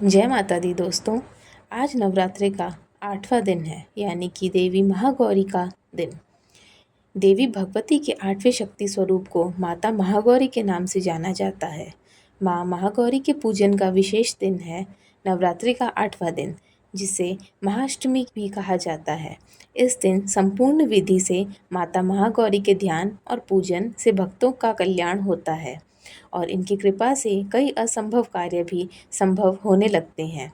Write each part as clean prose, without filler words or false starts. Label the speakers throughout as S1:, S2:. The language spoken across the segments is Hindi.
S1: जय माता दी दोस्तों। आज नवरात्रि का 8वां दिन है, यानी कि देवी महागौरी का दिन। देवी भगवती के 8वें शक्ति स्वरूप को माता महागौरी के नाम से जाना जाता है। माँ महागौरी के पूजन का विशेष दिन है नवरात्रि का 8वां दिन, जिसे महाअष्टमी भी कहा जाता है। इस दिन संपूर्ण विधि से माता महागौरी के ध्यान और पूजन से भक्तों का कल्याण होता है और इनकी कृपा से कई असंभव कार्य भी संभव होने लगते हैं।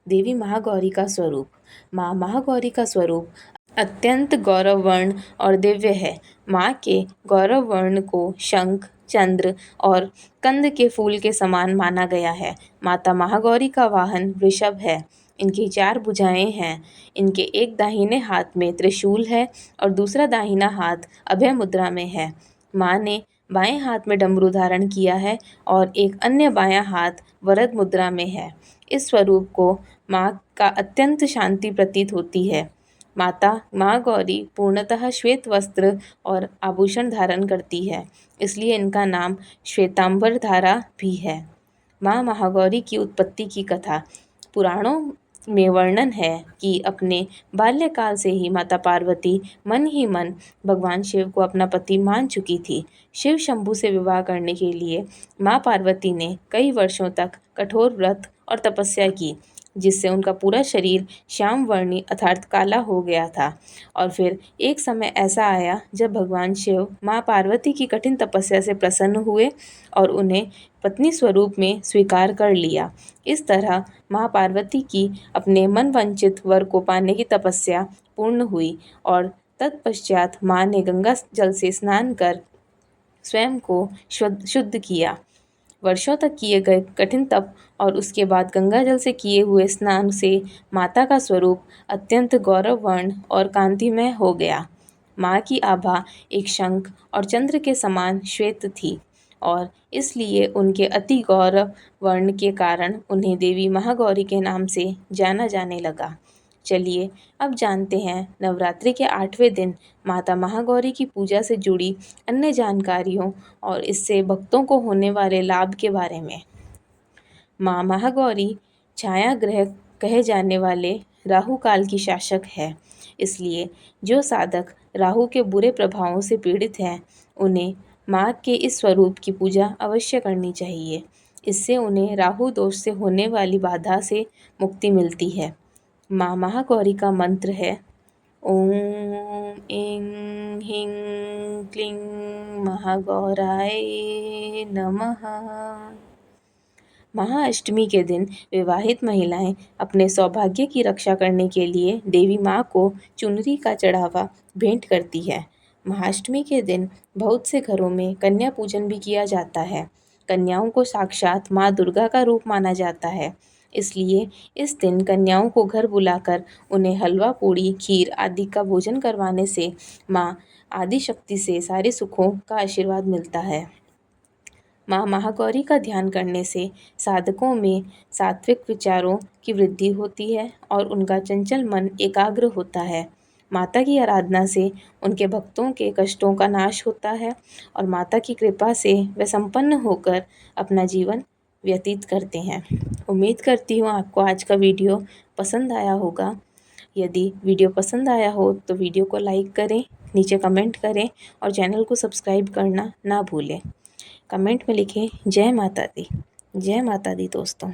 S1: देवी महागौरी का स्वरूप। माँ महागौरी का स्वरूप अत्यंत गौरवर्ण और दिव्य है। माँ के गौरव वर्ण को शंख, चंद्र और कंद के फूल के समान माना गया है। माता महागौरी का वाहन वृषभ है। इनकी 4 भुजाएं हैं। इनके एक दाहिने हाथ में त्रिशूल है और दूसरा दाहिना हाथ अभय मुद्रा में है। माँ ने बाएं हाथ में डमरू धारण किया है और एक अन्य बायां हाथ वरद मुद्रा में है। इस स्वरूप को माँ का अत्यंत शांति प्रतीत होती है। माता महागौरी पूर्णतः श्वेत वस्त्र और आभूषण धारण करती है, इसलिए इनका नाम श्वेतांबर धारा भी है। माँ महागौरी की उत्पत्ति की कथा। पुराणों में वर्णन है कि अपने बाल्यकाल से ही माता पार्वती मन ही मन भगवान शिव को अपना पति मान चुकी थी। शिव शंभू से विवाह करने के लिए माँ पार्वती ने कई वर्षों तक कठोर व्रत और तपस्या की, जिससे उनका पूरा शरीर श्याम वर्णी अर्थात काला हो गया था। और फिर एक समय ऐसा आया जब भगवान शिव माँ पार्वती की कठिन तपस्या से प्रसन्न हुए और उन्हें पत्नी स्वरूप में स्वीकार कर लिया। इस तरह माँ पार्वती की अपने मन वांछित वर को पाने की तपस्या पूर्ण हुई और तत्पश्चात माँ ने गंगा जल से स्नान कर स्वयं को शुद्ध किया। वर्षों तक किए गए कठिन तप और उसके बाद गंगा जल से किए हुए स्नान से माता का स्वरूप अत्यंत गौरवर्ण और कांतिमय हो गया। माँ की आभा एक शंख और चंद्र के समान श्वेत थी और इसलिए उनके अति गौरव वर्ण के कारण उन्हें देवी महागौरी के नाम से जाना जाने लगा। चलिए अब जानते हैं नवरात्रि के 8वें दिन माता महागौरी की पूजा से जुड़ी अन्य जानकारियों और इससे भक्तों को होने वाले लाभ के बारे में। माँ महागौरी छाया ग्रह कहे जाने वाले राहु काल की शासक है, इसलिए जो साधक राहु के बुरे प्रभावों से पीड़ित हैं उन्हें माँ के इस स्वरूप की पूजा अवश्य करनी चाहिए। इससे उन्हें राहु दोष से होने वाली बाधा से मुक्ति मिलती है। माँ महागौरी का मंत्र है ओम ऐं ह्रीं क्लीं महागौराय नमः। महाअष्टमी के दिन विवाहित महिलाएं अपने सौभाग्य की रक्षा करने के लिए देवी माँ को चुनरी का चढ़ावा भेंट करती है। महाअष्टमी के दिन बहुत से घरों में कन्या पूजन भी किया जाता है। कन्याओं को साक्षात माँ दुर्गा का रूप माना जाता है, इसलिए इस दिन कन्याओं को घर बुलाकर उन्हें हलवा पूड़ी खीर आदि का भोजन करवाने से माँ आदि शक्ति से सारे सुखों का आशीर्वाद मिलता है। माँ महागौरी का ध्यान करने से साधकों में सात्विक विचारों की वृद्धि होती है और उनका चंचल मन एकाग्र होता है। माता की आराधना से उनके भक्तों के कष्टों का नाश होता है और माता की कृपा से वे संपन्न होकर अपना जीवन व्यतीत करते हैं। उम्मीद करती हूँ आपको आज का वीडियो पसंद आया होगा। यदि वीडियो पसंद आया हो तो वीडियो को लाइक करें, नीचे कमेंट करें और चैनल को सब्सक्राइब करना ना भूलें। कमेंट में लिखें जय माता दी दोस्तों।